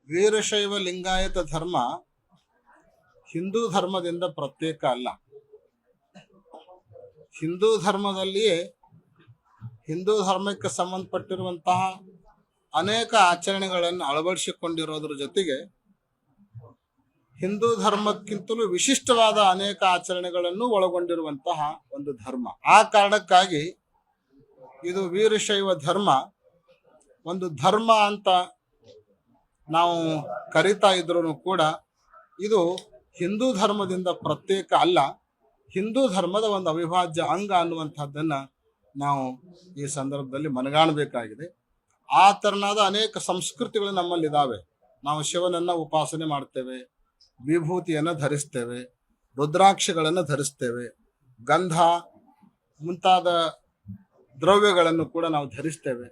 ವೀರಶೈವ ಲಿಂಗಾಯತ ಧರ್ಮ ಹಿಂದೂ ಧರ್ಮದಿಂದ ಪ್ರತ್ಯೇಕ ಅಲ್ಲ. ಹಿಂದೂ ಧರ್ಮದಲ್ಲಿಯೇ ಹಿಂದೂ ಧರ್ಮಕ್ಕೆ ಸಂಬಂಧಪಟ್ಟಿರುವಂತಹ ಅನೇಕ ಆಚರಣೆಗಳನ್ನು ಅಳವಡಿಸಿಕೊಂಡಿರೋದ್ರ ಜೊತೆಗೆ ಹಿಂದೂ ಧರ್ಮಕ್ಕಿಂತಲೂ ವಿಶಿಷ್ಟವಾದ ಅನೇಕ ಆಚರಣೆಗಳನ್ನು ಒಳಗೊಂಡಿರುವಂತಹ ಒಂದು ಧರ್ಮ. ಆ ಕಾರಣಕ್ಕಾಗಿ ಇದು ವೀರಶೈವ ಧರ್ಮ ಒಂದು ಧರ್ಮ ಅಂತ ನಾವು ಕರಿತಾ ಇದ್ರೂ ಕೂಡ ಇದು ಹಿಂದೂ ಧರ್ಮದಿಂದ ಪ್ರತ್ಯೇಕ ಅಲ್ಲ, ಹಿಂದೂ ಧರ್ಮದ ಒಂದು ಅವಿಭಾಜ್ಯ ಅಂಗ ಅನ್ನುವಂಥದ್ದನ್ನ ನಾವು ಈ ಸಂದರ್ಭದಲ್ಲಿ ಮನಗಾಣಬೇಕಾಗಿದೆ. ಆ ತರನಾದ ಅನೇಕ ಸಂಸ್ಕೃತಿಗಳು ನಮ್ಮಲ್ಲಿದ್ದಾವೆ. ನಾವು ಶಿವನನ್ನ ಉಪಾಸನೆ ಮಾಡ್ತೇವೆ, ವಿಭೂತಿಯನ್ನು ಧರಿಸ್ತೇವೆ, ರುದ್ರಾಕ್ಷಗಳನ್ನು ಧರಿಸ್ತೇವೆ, ಗಂಧ ಮುಂತಾದ ದ್ರವ್ಯಗಳನ್ನು ಕೂಡ ನಾವು ಧರಿಸ್ತೇವೆ,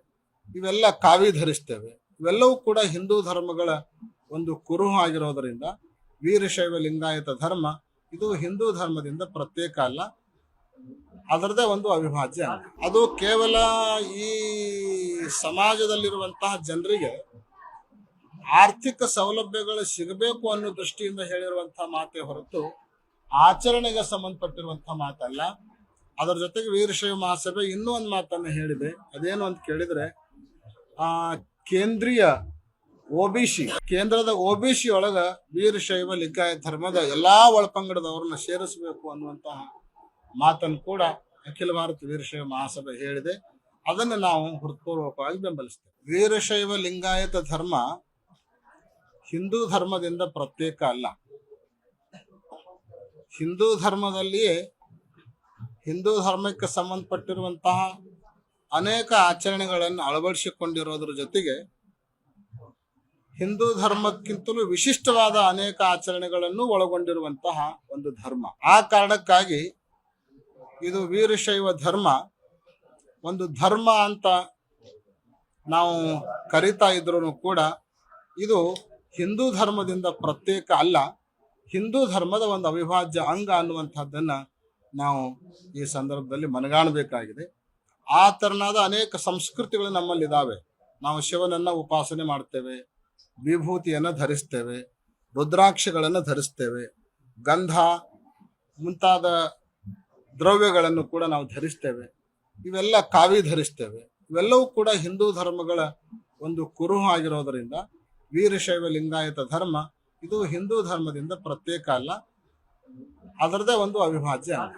ಇವೆಲ್ಲ ಕಾವಿ ಧರಿಸ್ತೇವೆ. ಇವೆಲ್ಲವೂ ಕೂಡ ಹಿಂದೂ ಧರ್ಮಗಳ ಒಂದು ಕುರುಹು ಆಗಿರೋದರಿಂದ ವೀರಶೈವ ಲಿಂಗಾಯತ ಧರ್ಮ ಇದು ಹಿಂದೂ ಧರ್ಮದಿಂದ ಪ್ರತ್ಯೇಕ ಅಲ್ಲ, ಅದರದೇ ಒಂದು ಅವಿಭಾಜ್ಯ ಅಂಗ. ಅದು ಕೇವಲ ಈ ಸಮಾಜದಲ್ಲಿರುವಂತಹ ಜನರಿಗೆ ಆರ್ಥಿಕ ಸೌಲಭ್ಯಗಳು ಸಿಗಬೇಕು ಅನ್ನೋ ದೃಷ್ಟಿಯಿಂದ ಹೇಳಿರುವಂತಹ ಮಾತೇ ಹೊರತು ಆಚರಣೆಗೆ ಸಂಬಂಧಪಟ್ಟಿರುವಂತಹ ಮಾತಲ್ಲ. ಅದರ ಜೊತೆಗೆ ವೀರಶೈವ ಮಹಾಸಭೆ ಇನ್ನೂ ಒಂದು ಮಾತನ್ನು ಹೇಳಿದೆ. ಅದೇನು ಅಂತ ಕೇಳಿದ್ರೆ, ಕೇಂದ್ರೀಯ ಒಬಿಸಿ ಕೇಂದ್ರದ ಒಬಿಸಿ ಒಳಗ ವೀರಶೈವ ಲಿಂಗಾಯತ ಧರ್ಮದ ಎಲ್ಲಾ ಒಳಪಂಗಡದವರನ್ನ ಸೇರಿಸಬೇಕು ಅನ್ನುವಂತಹ ಮಾತನ್ನು ಕೂಡ ಅಖಿಲ ಭಾರತ ವೀರಶೈವ ಮಹಾಸಭೆ ಹೇಳಿದೆ. ಅದನ್ನು ನಾವು ಹೃತ್ಪೂರ್ವಕವಾಗಿ ಬೆಂಬಲಿಸ್ತೇವೆ. ವೀರಶೈವ ಲಿಂಗಾಯತ ಧರ್ಮ ಹಿಂದೂ ಧರ್ಮದಿಂದ ಪ್ರತ್ಯೇಕ ಅಲ್ಲ. ಹಿಂದೂ ಧರ್ಮದಲ್ಲಿಯೇ ಹಿಂದೂ ಧರ್ಮಕ್ಕೆ ಸಂಬಂಧಪಟ್ಟಿರುವಂತಹ ಅನೇಕ ಆಚರಣೆಗಳನ್ನು ಅಳವಡಿಸಿಕೊಂಡಿರೋದ್ರ ಜೊತೆಗೆ ಹಿಂದೂ ಧರ್ಮಕ್ಕಿಂತಲೂ ವಿಶಿಷ್ಟವಾದ ಅನೇಕ ಆಚರಣೆಗಳನ್ನು ಒಳಗೊಂಡಿರುವಂತಹ ಒಂದು ಧರ್ಮ. ಆ ಕಾರಣಕ್ಕಾಗಿ ಇದು ವೀರಶೈವ ಧರ್ಮ ಒಂದು ಧರ್ಮ ಅಂತ ನಾವು ಕರಿತಾ ಇದ್ರೂ ಕೂಡ ಇದು ಹಿಂದೂ ಧರ್ಮದಿಂದ ಪ್ರತ್ಯೇಕ ಅಲ್ಲ, ಹಿಂದೂ ಧರ್ಮದ ಒಂದು ಅವಿಭಾಜ್ಯ ಅಂಗ ಅನ್ನುವಂಥದ್ದನ್ನ ನಾವು ಈ ಸಂದರ್ಭದಲ್ಲಿ ಮನಗಾಣಬೇಕಾಗಿದೆ. ಆ ತರನಾದ ಅನೇಕ ಸಂಸ್ಕೃತಿಗಳು ನಮ್ಮಲ್ಲಿದ್ದಾವೆ. ನಾವು ಶಿವನನ್ನ ಉಪಾಸನೆ ಮಾಡ್ತೇವೆ, ವಿಭೂತಿಯನ್ನು ಧರಿಸ್ತೇವೆ, ರುದ್ರಾಕ್ಷಗಳನ್ನು ಧರಿಸ್ತೇವೆ, ಗಂಧ ಮುಂತಾದ ದ್ರವ್ಯಗಳನ್ನು ಕೂಡ ನಾವು ಧರಿಸ್ತೇವೆ, ಇವೆಲ್ಲ ಕಾವಿ ಧರಿಸ್ತೇವೆ. ಇವೆಲ್ಲವೂ ಕೂಡ ಹಿಂದೂ ಧರ್ಮಗಳ ಒಂದು ಕುರುಹು ಆಗಿರೋದರಿಂದ ವೀರಶೈವ ಲಿಂಗಾಯತ ಧರ್ಮ ಇದು ಹಿಂದೂ ಧರ್ಮದಿಂದ ಪ್ರತ್ಯೇಕ ಅಲ್ಲ, ಅದರದೇ ಒಂದು ಅವಿಭಾಜ್ಯ ಅಂಗ.